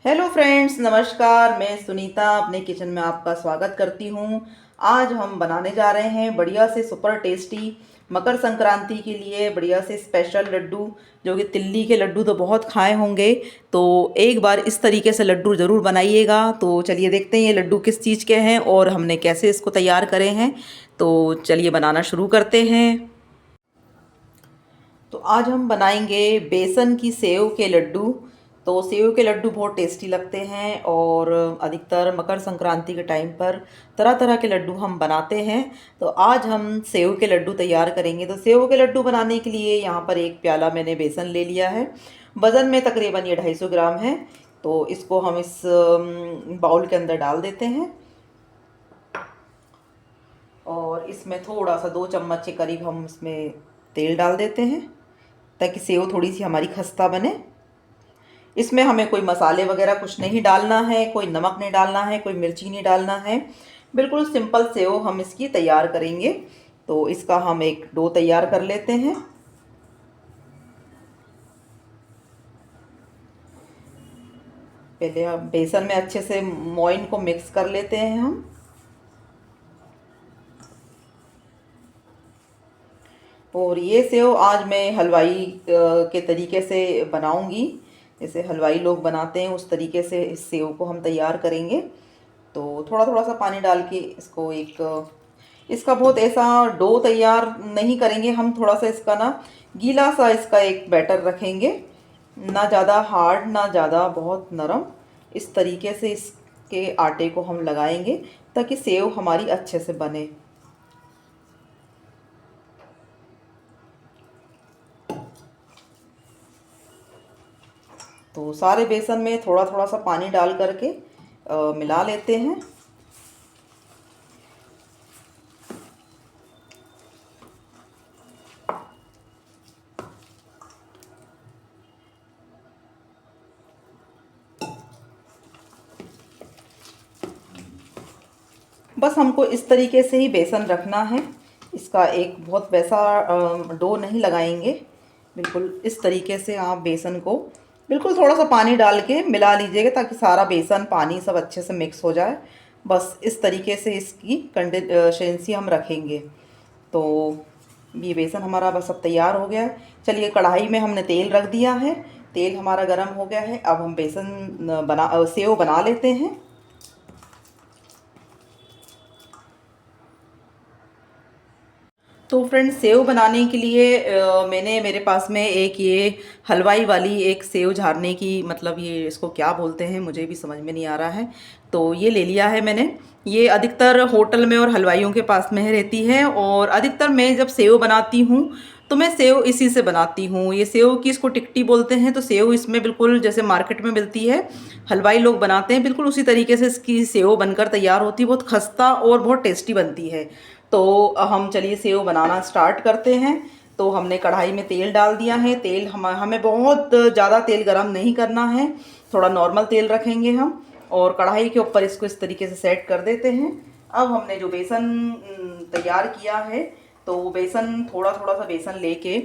Hello friends, नमस्कार। मैं सुनीता अपने किचन में आपका स्वागत करती हूँ। आज हम बनाने जा रहे हैं बढ़िया से सुपर टेस्टी मकर संक्रांति के लिए बढ़िया से स्पेशल लड्डू। जो कि तिल्ली के लड्डू तो बहुत खाए होंगे, तो एक बार इस तरीके से लड्डू ज़रूर बनाइएगा। तो चलिए देखते हैं ये लड्डू किस चीज़ के हैं और हमने कैसे इसको तैयार करे हैं। तो चलिए बनाना शुरू करते हैं। तो आज हम बनाएंगे बेसन की सेव के लड्डू। तो सेव के लड्डू बहुत टेस्टी लगते हैं और अधिकतर मकर संक्रांति के टाइम पर तरह तरह के लड्डू हम बनाते हैं। तो आज हम सेव के लड्डू तैयार करेंगे। तो सेव के लड्डू बनाने के लिए यहाँ पर एक प्याला मैंने बेसन ले लिया है। वज़न में तकरीबन ये 250 ग्राम है। तो इसको हम इस बाउल के अंदर डाल देते हैं और इसमें थोड़ा सा 2 चम्मच के करीब हम इसमें तेल डाल देते हैं ताकि सेव थोड़ी सी हमारी खस्ता बने। इसमें हमें कोई मसाले वगैरह कुछ नहीं डालना है, कोई नमक नहीं डालना है, कोई मिर्ची नहीं डालना है। बिल्कुल सिंपल सेव हम इसकी तैयार करेंगे। तो इसका हम एक डो तैयार कर लेते हैं। पहले हम बेसन में अच्छे से मोइन को मिक्स कर लेते हैं हम। और ये सेव आज मैं हलवाई के तरीके से बनाऊंगी। जैसे हलवाई लोग बनाते हैं उस तरीके से इस सेव को हम तैयार करेंगे। तो थोड़ा थोड़ा सा पानी डाल के इसको इसका बहुत ऐसा डो तैयार नहीं करेंगे हम। थोड़ा सा इसका ना गीला सा इसका एक बैटर रखेंगे, ना ज़्यादा हार्ड ना ज़्यादा बहुत नरम। इस तरीके से इसके आटे को हम लगाएंगे ताकि सेव हमारी अच्छे से बने। तो सारे बेसन में थोड़ा थोड़ा सा पानी डाल करके मिला लेते हैं। बस हमको इस तरीके से ही बेसन रखना है। इसका एक बहुत वैसा डो नहीं लगाएंगे। बिल्कुल इस तरीके से आप बेसन को बिल्कुल थोड़ा सा पानी डाल के मिला लीजिएगा ताकि सारा बेसन पानी सब अच्छे से मिक्स हो जाए। बस इस तरीके से इसकी कंसिस्टेंसी हम रखेंगे। तो ये बेसन हमारा बस अब तैयार हो गया है। चलिए कढ़ाई में हमने तेल रख दिया है। तेल हमारा गर्म हो गया है। अब हम सेव बना लेते हैं। तो फ्रेंड्स, सेव बनाने के लिए मेरे पास में एक ये हलवाई वाली एक सेव झाड़ने की, मतलब ये इसको क्या बोलते हैं मुझे भी समझ में नहीं आ रहा है। तो ये ले लिया है मैंने। ये अधिकतर होटल में और हलवाइयों के पास में रहती है और अधिकतर मैं जब सेव बनाती हूँ तो मैं सेव इसी से बनाती हूँ। ये सेव की इसको टिक्टी बोलते हैं। तो सेव इसमें बिल्कुल जैसे मार्केट में मिलती है, हलवाई लोग बनाते हैं, बिल्कुल उसी तरीके से इसकी सेव बनकर तैयार होती है। बहुत खस्ता और बहुत टेस्टी बनती है। तो हम चलिए सेव बनाना स्टार्ट करते हैं। तो हमने कढ़ाई में तेल डाल दिया है। तेल हमें बहुत ज़्यादा तेल गरम नहीं करना है, थोड़ा नॉर्मल तेल रखेंगे हम। और कढ़ाई के ऊपर इसको इस तरीके से सेट कर देते हैं। अब हमने जो बेसन तैयार किया है, तो वो बेसन थोड़ा थोड़ा सा बेसन लेके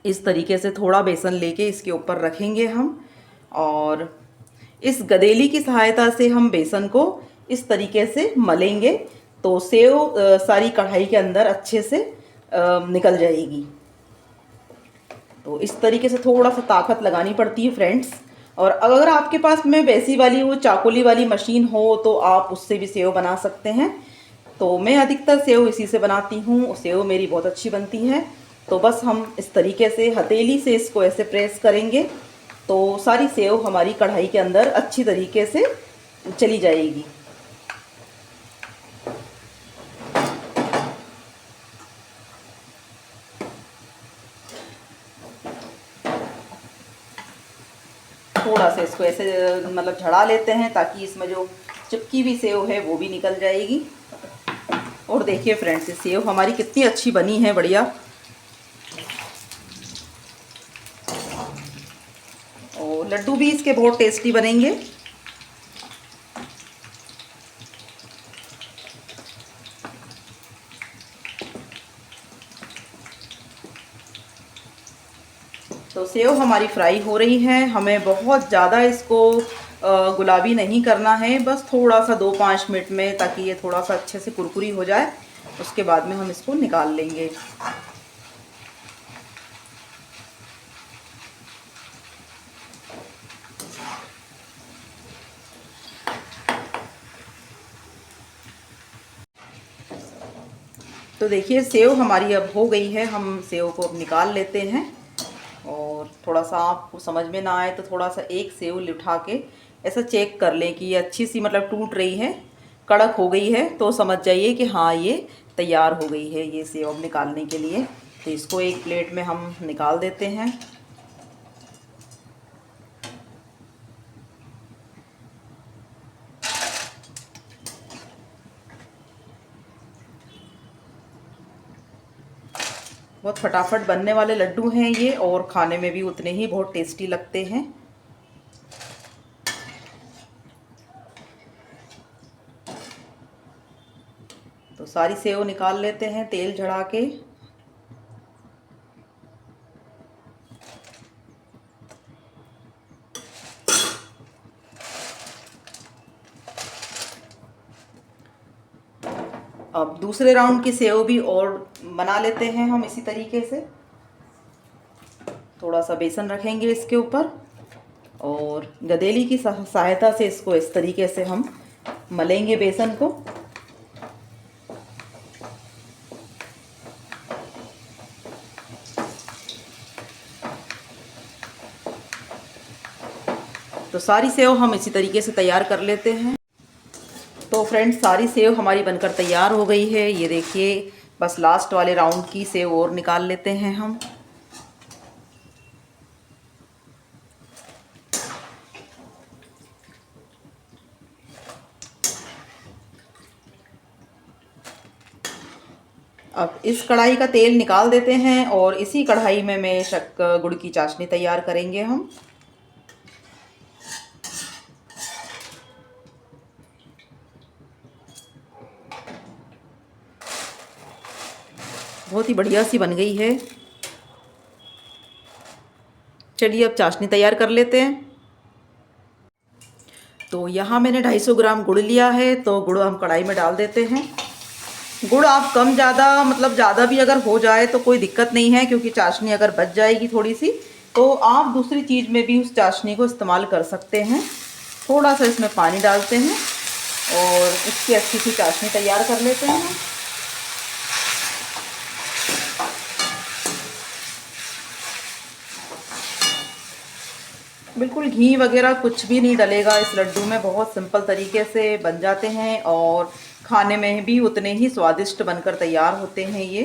इस तरीके से थोड़ा बेसन लेके इसके ऊपर रखेंगे हम। और इस गदेली की सहायता से हम बेसन को इस तरीके से मलेंगे तो सेव सारी कढ़ाई के अंदर अच्छे से निकल जाएगी। तो इस तरीके से थोड़ा सा ताकत लगानी पड़ती है फ्रेंड्स। और अगर आपके पास में वैसी वाली वो चाकोली वाली मशीन हो तो आप उससे भी सेव बना सकते हैं। तो मैं अधिकतर सेव इसी से बनाती हूँ। सेव मेरी बहुत अच्छी बनती है। तो बस हम इस तरीके से हथेली से इसको ऐसे प्रेस करेंगे तो सारी सेव हमारी कढ़ाई के अंदर अच्छी तरीके से चली जाएगी। थोड़ा सा इसको ऐसे मतलब झड़ा लेते हैं ताकि इसमें जो चिपकी हुई सेव है वो भी निकल जाएगी। और देखिए फ्रेंड्स, ये सेव हमारी कितनी अच्छी बनी है, बढ़िया। और लड्डू भी इसके बहुत टेस्टी बनेंगे। तो सेव हमारी फ्राई हो रही है। हमें बहुत ज़्यादा इसको गुलाबी नहीं करना है, बस थोड़ा सा 2-5 मिनट में, ताकि ये थोड़ा सा अच्छे से कुरकुरी हो जाए। उसके बाद में हम इसको निकाल लेंगे। तो देखिए सेव हमारी अब हो गई है, हम सेव को अब निकाल लेते हैं। और थोड़ा सा आपको समझ में ना आए तो थोड़ा सा एक सेव उठा के ऐसा चेक कर लें कि ये अच्छी सी मतलब टूट रही है, कड़क हो गई है, तो समझ जाइए कि हाँ ये तैयार हो गई है ये सेव अब निकालने के लिए। तो इसको एक प्लेट में हम निकाल देते हैं। बहुत फटाफट बनने वाले लड्डू हैं ये, और खाने में भी उतने ही बहुत टेस्टी लगते हैं। तो सारी सेव निकाल लेते हैं तेल झड़ा के। अब दूसरे राउंड की सेव भी और बना लेते हैं हम इसी तरीके से। थोड़ा सा बेसन रखेंगे इसके ऊपर, और गदेली की सहायता से इसको इस तरीके से हम मलेंगे बेसन को। तो सारी सेव हम इसी तरीके से तैयार कर लेते हैं। तो फ्रेंड्स सारी सेव हमारी बनकर तैयार हो गई है, ये देखिए। बस लास्ट वाले राउंड की सेव और निकाल लेते हैं हम। अब इस कढ़ाई का तेल निकाल देते हैं, और इसी कढ़ाई में गुड़ की चाशनी तैयार करेंगे हम। बहुत ही बढ़िया सी बन गई है। चलिए अब चाशनी तैयार कर लेते हैं। तो यहाँ मैंने 250 ग्राम गुड़ लिया है, तो गुड़ हम कढ़ाई में डाल देते हैं। गुड़ आप कम ज़्यादा, मतलब ज़्यादा भी अगर हो जाए तो कोई दिक्कत नहीं है, क्योंकि चाशनी अगर बच जाएगी थोड़ी सी तो आप दूसरी चीज़ में भी उस चाशनी को इस्तेमाल कर सकते हैं। थोड़ा सा इसमें पानी डालते हैं और इसकी अच्छी सी चाशनी तैयार कर लेते हैं। बिल्कुल घी वगैरह कुछ भी नहीं डलेगा इस लड्डू में, बहुत सिंपल तरीके से बन जाते हैं और खाने में भी उतने ही स्वादिष्ट बनकर तैयार होते हैं ये।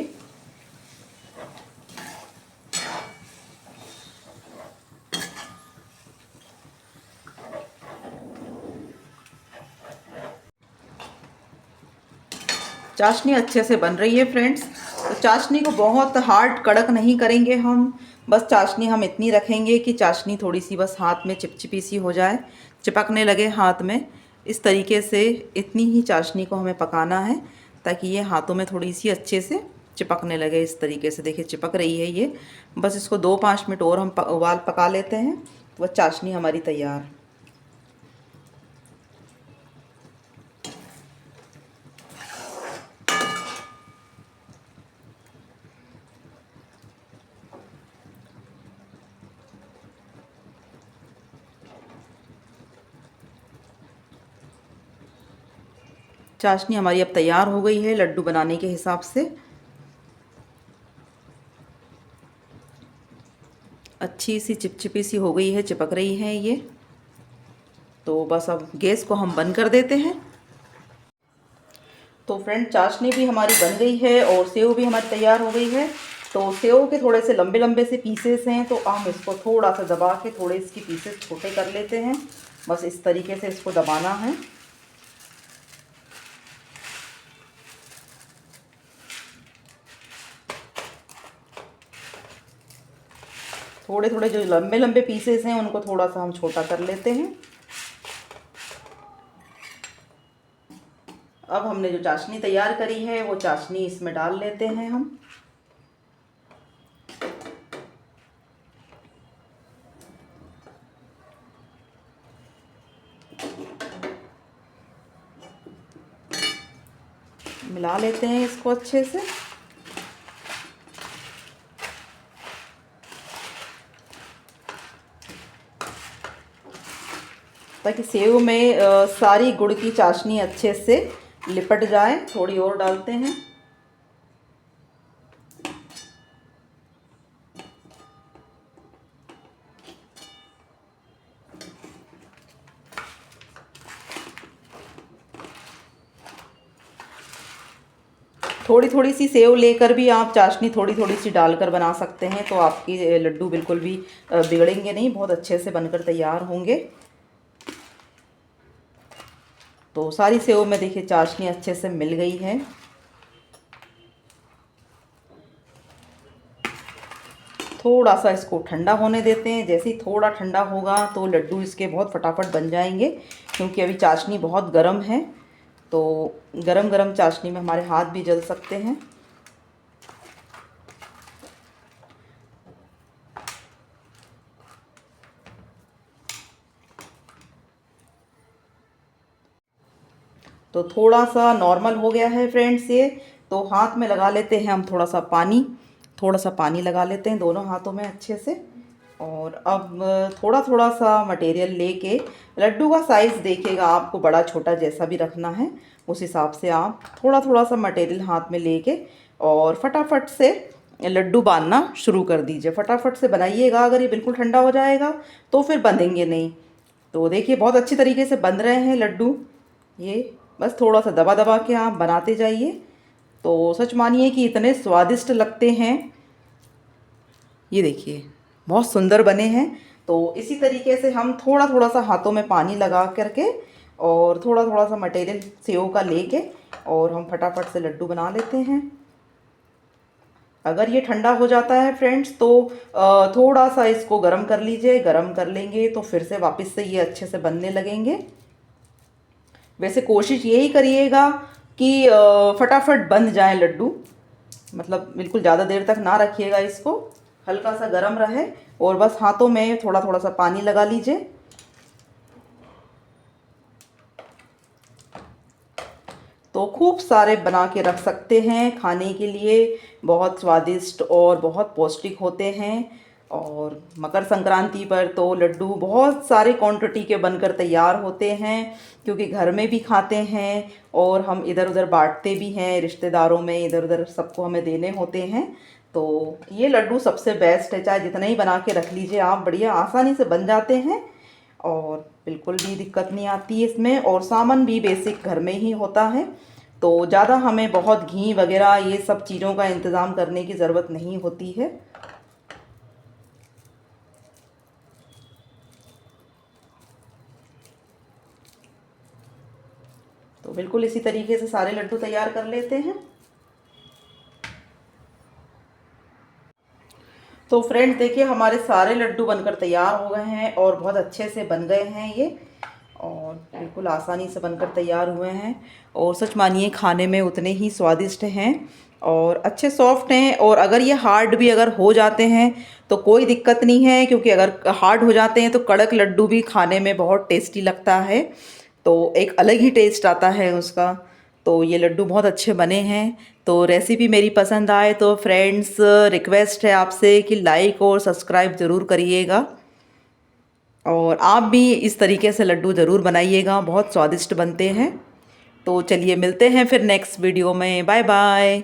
चाशनी अच्छे से बन रही है फ्रेंड्स। तो चाशनी को बहुत हार्ड कड़क नहीं करेंगे हम, बस चाशनी हम इतनी रखेंगे कि चाशनी थोड़ी सी बस हाथ में चिपचिपी सी हो जाए, चिपकने लगे हाथ में। इस तरीके से इतनी ही चाशनी को हमें पकाना है, ताकि ये हाथों में थोड़ी सी अच्छे से चिपकने लगे। इस तरीके से देखिए चिपक रही है ये। बस इसको 2-5 मिनट और हम उबाल पका लेते हैं, तो वह चाशनी हमारी तैयार। चाशनी हमारी अब तैयार हो गई है लड्डू बनाने के हिसाब से। अच्छी सी चिपचिपी सी हो गई है, चिपक रही है ये। तो बस अब गैस को हम बंद कर देते हैं। तो फ्रेंड चाशनी भी हमारी बन गई है और सेव भी हमारी तैयार हो गई है। तो सेव के थोड़े से लंबे लंबे से पीसेस हैं, तो हम इसको थोड़ा सा दबा के थोड़े इसकी पीसेस छोटे कर लेते हैं। बस इस तरीके से इसको दबाना है। थोड़े थोड़े जो लंबे लंबे पीसेस हैं उनको थोड़ा सा हम छोटा कर लेते हैं। अब हमने जो चाशनी तैयार करी है वो चाशनी इसमें डाल लेते हैं हम। मिला लेते हैं इसको अच्छे से। ताकि सेव में सारी गुड़ की चाशनी अच्छे से लिपट जाए। थोड़ी और डालते हैं। थोड़ी थोड़ी सी सेव लेकर भी आप चाशनी थोड़ी थोड़ी सी डालकर बना सकते हैं, तो आपकी लड्डू बिल्कुल भी बिगड़ेंगे नहीं, बहुत अच्छे से बनकर तैयार होंगे। तो सारी सेव में देखिए चाशनी अच्छे से मिल गई है। थोड़ा सा इसको ठंडा होने देते हैं। जैसे ही थोड़ा ठंडा होगा तो लड्डू इसके बहुत फटाफट बन जाएंगे, क्योंकि अभी चाशनी बहुत गर्म है। तो गरम गरम चाशनी में हमारे हाथ भी जल सकते हैं। तो थोड़ा सा नॉर्मल हो गया है फ्रेंड्स ये। तो हाथ में लगा लेते हैं हम थोड़ा सा पानी लगा लेते हैं दोनों हाथों में अच्छे से। और अब थोड़ा थोड़ा सा मटेरियल लेके, लड्डू का साइज़ देखिएगा, आपको बड़ा छोटा जैसा भी रखना है उस हिसाब से आप थोड़ा थोड़ा सा मटेरियल हाथ में लेके और फटाफट से लड्डू बांधना शुरू कर दीजिए। फटाफट से बनाइएगा, अगर ये बिल्कुल ठंडा हो जाएगा तो फिर बंधेंगे नहीं। तो देखिए बहुत अच्छी तरीके से बंध रहे हैं लड्डू ये। बस थोड़ा सा दबा दबा के आप बनाते जाइए। तो सच मानिए कि इतने स्वादिष्ट लगते हैं। ये देखिए बहुत सुंदर बने हैं। तो इसी तरीके से हम थोड़ा थोड़ा सा हाथों में पानी लगा करके और थोड़ा थोड़ा सा मटेरियल सेव का लेके और हम फटाफट से लड्डू बना लेते हैं। अगर ये ठंडा हो जाता है फ्रेंड्स तो थोड़ा सा इसको गरम कर लीजिए। गरम कर लेंगे तो फिर से वापस से ये अच्छे से बनने लगेंगे। वैसे कोशिश यही करिएगा कि फटाफट बन जाए लड्डू, मतलब बिल्कुल ज़्यादा देर तक ना रखिएगा इसको, हल्का सा गरम रहे। और बस हाथों में थोड़ा थोड़ा सा पानी लगा लीजिए। तो खूब सारे बना के रख सकते हैं खाने के लिए। बहुत स्वादिष्ट और बहुत पौष्टिक होते हैं। और मकर संक्रांति पर तो लड्डू बहुत सारे क्वांटिटी के बनकर तैयार होते हैं, क्योंकि घर में भी खाते हैं और हम इधर उधर बांटते भी हैं रिश्तेदारों में, इधर उधर सबको हमें देने होते हैं। तो ये लड्डू सबसे बेस्ट है, चाहे जितना ही बना के रख लीजिए आप, बढ़िया आसानी से बन जाते हैं और बिल्कुल भी दिक्कत नहीं आती है इसमें। और सामान भी बेसिक घर में ही होता है, तो ज़्यादा हमें बहुत घी वगैरह ये सब चीज़ों का इंतज़ाम करने की ज़रूरत नहीं होती है। तो बिल्कुल इसी तरीके से सारे लड्डू तैयार कर लेते हैं। तो फ्रेंड्स देखिए हमारे सारे लड्डू बनकर तैयार हो गए हैं और बहुत अच्छे से बन गए हैं ये, और बिल्कुल आसानी से बनकर तैयार हुए हैं। और सच मानिए खाने में उतने ही स्वादिष्ट हैं और अच्छे सॉफ्ट हैं। और अगर ये हार्ड भी अगर हो जाते हैं तो कोई दिक्कत नहीं है, क्योंकि अगर हार्ड हो जाते हैं तो कड़क लड्डू भी खाने में बहुत टेस्टी लगता है, तो एक अलग ही टेस्ट आता है उसका। तो ये लड्डू बहुत अच्छे बने हैं। तो रेसिपी मेरी पसंद आए तो फ्रेंड्स रिक्वेस्ट है आपसे कि लाइक और सब्सक्राइब ज़रूर करिएगा। और आप भी इस तरीके से लड्डू ज़रूर बनाइएगा, बहुत स्वादिष्ट बनते हैं। तो चलिए मिलते हैं फिर नेक्स्ट वीडियो में। Bye bye.